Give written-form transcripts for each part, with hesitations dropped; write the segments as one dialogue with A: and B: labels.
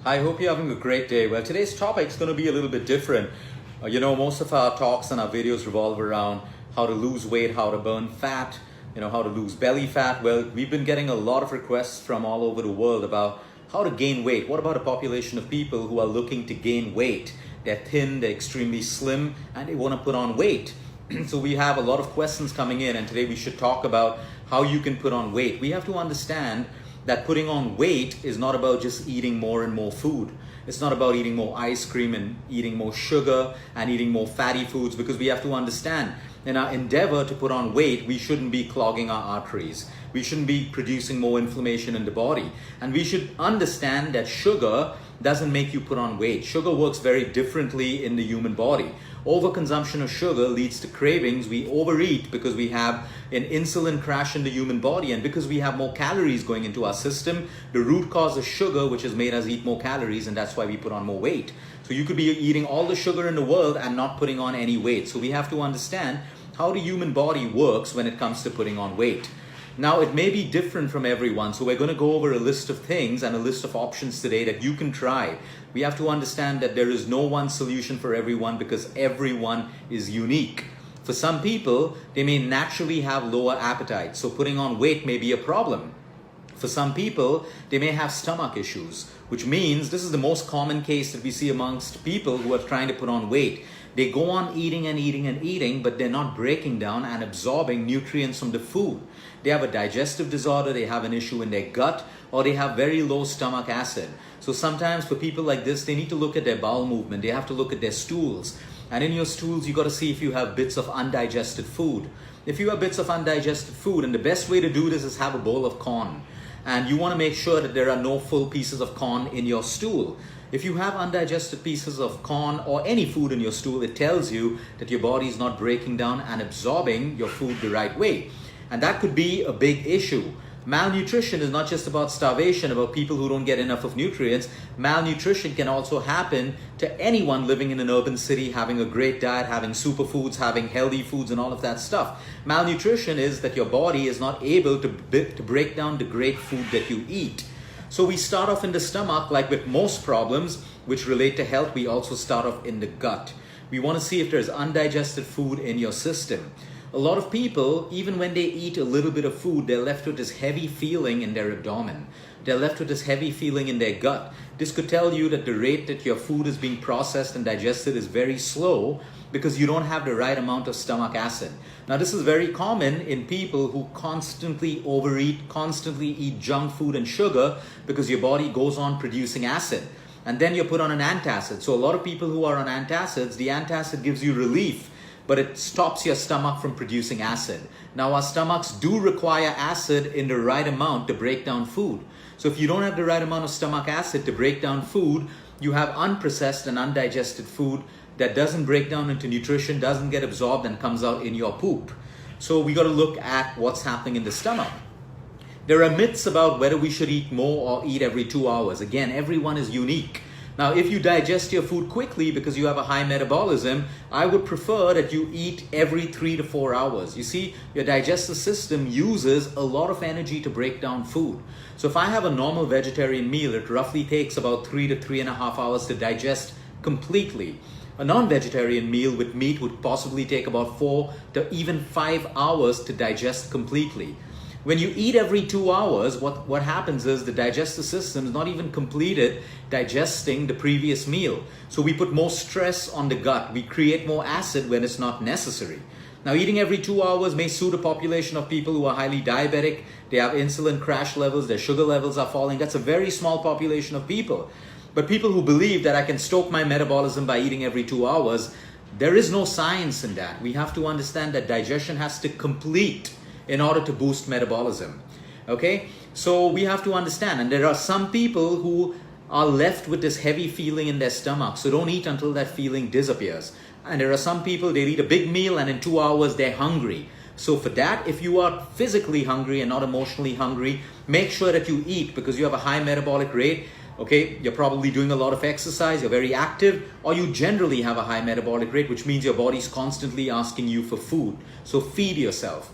A: I hope you're having a great day. Well, today's topic is going to be a little bit different. Most of our talks and our videos revolve around how to lose weight, how to burn fat, how to lose belly fat. Well, we've been getting a lot of requests from all over the world about how to gain weight. What about a population of people who are looking to gain weight? They're thin, they're extremely slim, and they want to put on weight. So we have a lot of questions coming in, and today we should talk about how you can put on weight. We have to understand that putting on weight is not about just eating more and more food. It's not about eating more ice cream and eating more sugar and eating more fatty foods, because we have to understand in our endeavor to put on weight, we shouldn't be clogging our arteries. We shouldn't be producing more inflammation in the body. And we should understand that sugar doesn't make you put on weight. Sugar works very differently in the human body. Overconsumption of sugar leads to cravings. We overeat because we have an insulin crash in the human body, and because we have more calories going into our system, the root cause is sugar, which has made us eat more calories, and that's why we put on more weight. So you could be eating all the sugar in the world and not putting on any weight. So we have to understand how the human body works when it comes to putting on weight. Now, it may be different from everyone, so we're going to go over a list of things and a list of options today that you can try. We have to understand that there is no one solution for everyone, because everyone is unique. For some people, they may naturally have lower appetite, so putting on weight may be a problem. For some people, they may have stomach issues, which means this is the most common case that we see amongst people who are trying to put on weight. They go on eating and eating and eating, but they're not breaking down and absorbing nutrients from the food. They have a digestive disorder, they have an issue in their gut, or they have very low stomach acid. So sometimes for people like this, they need to look at their bowel movement. They have to look at their stools. And in your stools, you got to see if you have bits of undigested food. If you have bits of undigested food, and the best way to do this is have a bowl of corn. And you want to make sure that there are no full pieces of corn in your stool. If you have undigested pieces of corn or any food in your stool, it tells you that your body is not breaking down and absorbing your food the right way. And that could be a big issue. Malnutrition is not just about starvation, about people who don't get enough of nutrients. Malnutrition can also happen to anyone living in an urban city, having a great diet, having superfoods, having healthy foods and all of that stuff. Malnutrition is that your body is not able to break down the great food that you eat. So we start off in the stomach. Like with most problems which relate to health, we also start off in the gut. We want to see if there's undigested food in your system. A lot of people, even when they eat a little bit of food, they're left with this heavy feeling in their abdomen. They're left with this heavy feeling in their gut. This could tell you that the rate that your food is being processed and digested is very slow, because you don't have the right amount of stomach acid. Now, this is very common in people who constantly overeat, constantly eat junk food and sugar, because your body goes on producing acid. And then you're put on an antacid. So a lot of people who are on antacids, the antacid gives you relief, but it stops your stomach from producing acid. Now, our stomachs do require acid in the right amount to break down food. So if you don't have the right amount of stomach acid to break down food, you have unprocessed and undigested food that doesn't break down into nutrition, doesn't get absorbed, and comes out in your poop. So we got to look at what's happening in the stomach. There are myths about whether we should eat more or eat every 2 hours. Again, everyone is unique. Now, if you digest your food quickly because you have a high metabolism, I would prefer that you eat every 3 to 4 hours. You see, your digestive system uses a lot of energy to break down food. So if I have a normal vegetarian meal, it roughly takes about 3 to 3.5 hours to digest completely. A non-vegetarian meal with meat would possibly take about 4 to even 5 hours to digest completely. When you eat every 2 hours, what happens is the digestive system is not even completed digesting the previous meal. So we put more stress on the gut. We create more acid when it's not necessary. Now, eating every 2 hours may suit a population of people who are highly diabetic. They have insulin crash levels, their sugar levels are falling. That's a very small population of people. But people who believe that I can stoke my metabolism by eating every 2 hours, there is no science in that. We have to understand that digestion has to complete in order to boost metabolism. Okay? So we have to understand. And there are some people who are left with this heavy feeling in their stomach. So don't eat until that feeling disappears. And there are some people, they eat a big meal and in 2 hours they're hungry. So for that, if you are physically hungry and not emotionally hungry, make sure that you eat, because you have a high metabolic rate. Okay, you're probably doing a lot of exercise, you're very active, or you generally have a high metabolic rate, which means your body's constantly asking you for food. So feed yourself.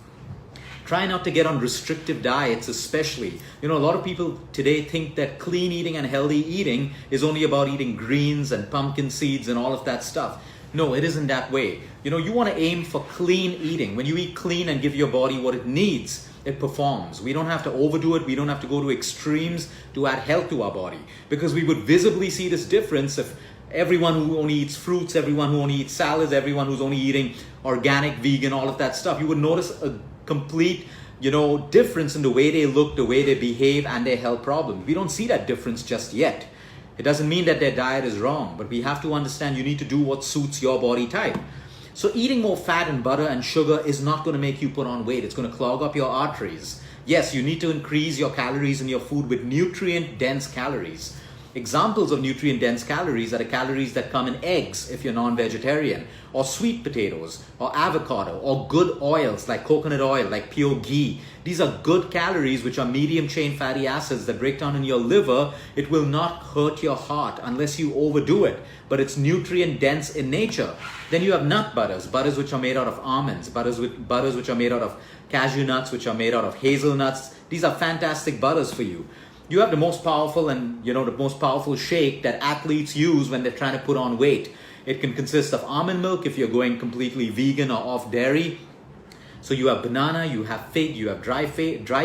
A: Try not to get on restrictive diets, especially. You know, a lot of people today think that clean eating and healthy eating is only about eating greens and pumpkin seeds and all of that stuff. No, it isn't that way. You know, you want to aim for clean eating. When you eat clean and give your body what it needs, it performs. We don't have to overdo it. We don't have to go to extremes to add health to our body, because we would visibly see this difference if everyone who only eats fruits, everyone who only eats salads, everyone who's only eating organic, vegan, all of that stuff. You would notice a complete, difference in the way they look, the way they behave, and their health problems. We don't see that difference just yet. It doesn't mean that their diet is wrong, but we have to understand you need to do what suits your body type. So eating more fat and butter and sugar is not going to make you put on weight. It's going to clog up your arteries. Yes, you need to increase your calories in your food with nutrient-dense calories. Examples of nutrient-dense calories are the calories that come in eggs if you're non-vegetarian, or sweet potatoes, or avocado, or good oils like coconut oil, like pure ghee. These are good calories which are medium-chain fatty acids that break down in your liver. It will not hurt your heart unless you overdo it, but it's nutrient-dense in nature. Then you have nut butters, butters which are made out of almonds, butters which are made out of cashew nuts, which are made out of hazelnuts. These are fantastic butters for you. You have the most powerful shake that athletes use when they're trying to put on weight. It can consist of almond milk if you're going completely vegan or off dairy. So you have banana, you have fig, you have dry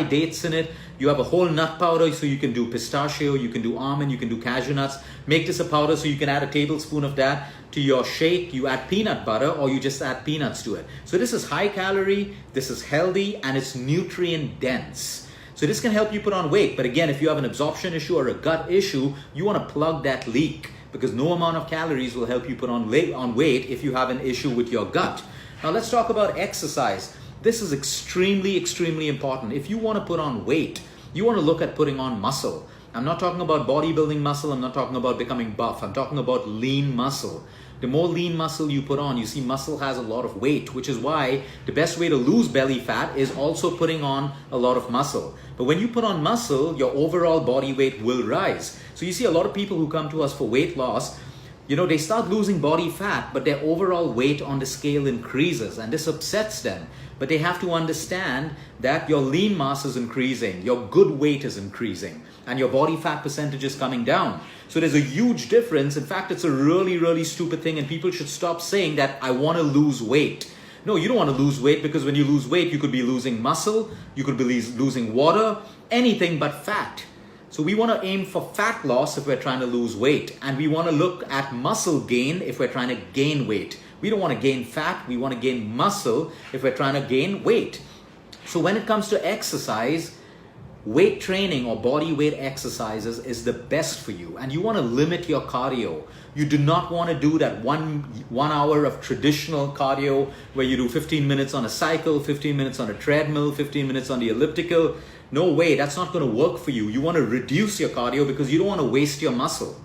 A: dates in it. You have a whole nut powder, so you can do pistachio, you can do almond, you can do cashew nuts. Make this a powder so you can add a tablespoon of that to your shake. You add peanut butter, or you just add peanuts to it. So this is high calorie, this is healthy, and it's nutrient dense. So this can help you put on weight. But again, if you have an absorption issue or a gut issue, you want to plug that leak, because no amount of calories will help you put on weight if you have an issue with your gut. Now let's talk about exercise. This is extremely, extremely important. If you want to put on weight, you want to look at putting on muscle. I'm not talking about bodybuilding muscle. I'm not talking about becoming buff. I'm talking about lean muscle. The more lean muscle you put on, you see muscle has a lot of weight, which is why the best way to lose belly fat is also putting on a lot of muscle. But when you put on muscle, your overall body weight will rise. So you see a lot of people who come to us for weight loss, they start losing body fat, but their overall weight on the scale increases, and this upsets them. But they have to understand that your lean mass is increasing, your good weight is increasing, and your body fat percentage is coming down. So there's a huge difference. In fact, it's a really, really stupid thing, and people should stop saying that I want to lose weight. No, you don't want to lose weight, because when you lose weight, you could be losing muscle, you could be losing water, anything but fat. So we want to aim for fat loss if we're trying to lose weight, and we want to look at muscle gain if we're trying to gain weight. We don't want to gain fat, we want to gain muscle if we're trying to gain weight. So when it comes to exercise, weight training or body weight exercises is the best for you, and you want to limit your cardio. You do not want to do that one hour of traditional cardio where you do 15 minutes on a cycle, 15 minutes on a treadmill, 15 minutes on the elliptical. No way, that's not going to work for you. You want to reduce your cardio because you don't want to waste your muscle.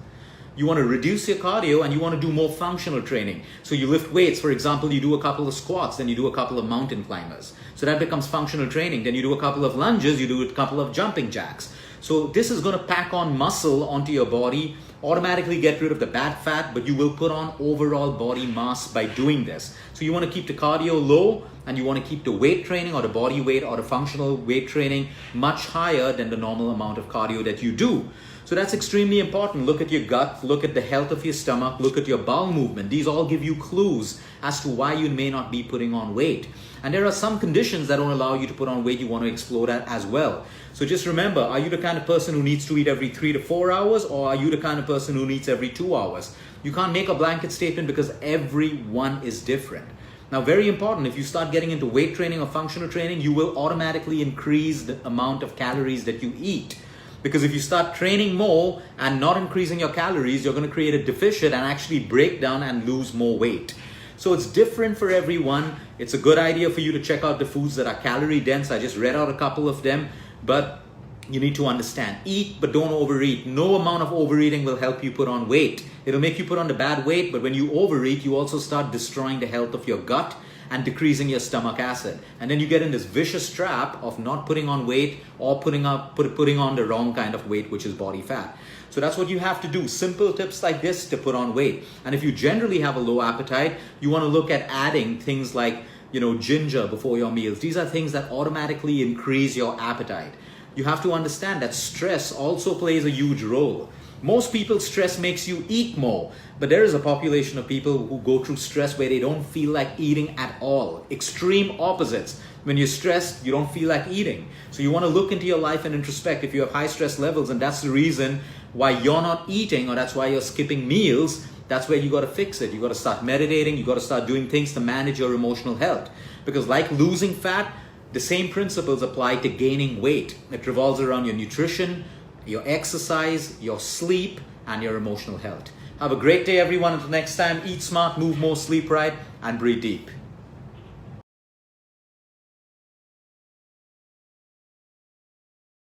A: You want to reduce your cardio and you want to do more functional training. So you lift weights, for example, you do a couple of squats, then you do a couple of mountain climbers. So that becomes functional training. Then you do a couple of lunges, you do a couple of jumping jacks. So this is going to pack on muscle onto your body, automatically get rid of the bad fat, but you will put on overall body mass by doing this. So you want to keep the cardio low, and you want to keep the weight training or the body weight or the functional weight training much higher than the normal amount of cardio that you do. So that's extremely important. Look at your gut, look at the health of your stomach, look at your bowel movement. These all give you clues as to why you may not be putting on weight. And there are some conditions that don't allow you to put on weight. You want to explore that as well. So just remember, are you the kind of person who needs to eat every 3 to 4 hours, or are you the kind of person who needs every 2 hours? You can't make a blanket statement because everyone is different. Now, very important, if you start getting into weight training or functional training, you will automatically increase the amount of calories that you eat. Because if you start training more and not increasing your calories, you're going to create a deficit and actually break down and lose more weight. So it's different for everyone. It's a good idea for you to check out the foods that are calorie dense. I just read out a couple of them, but you need to understand, eat but don't overeat. No amount of overeating will help you put on weight. It'll make you put on the bad weight, but when you overeat, you also start destroying the health of your gut and decreasing your stomach acid. And then you get in this vicious trap of not putting on weight or putting on the wrong kind of weight, which is body fat. So that's what you have to do. Simple tips like this to put on weight. And if you generally have a low appetite, you want to look at adding things like ginger before your meals. These are things that automatically increase your appetite. You have to understand that stress also plays a huge role. Most people, stress makes you eat more, but there is a population of people who go through stress where they don't feel like eating at all. Extreme opposites. When you're stressed, you don't feel like eating. So you want to look into your life and introspect if you have high stress levels, and that's the reason why you're not eating, or that's why you're skipping meals. That's where you got to fix it. You got to start meditating. You got to start doing things to manage your emotional health. Because like losing fat, the same principles apply to gaining weight. It revolves around your nutrition, your exercise, your sleep, and your emotional health. Have a great day, everyone. Until next time, eat smart, move more, sleep right, and breathe deep.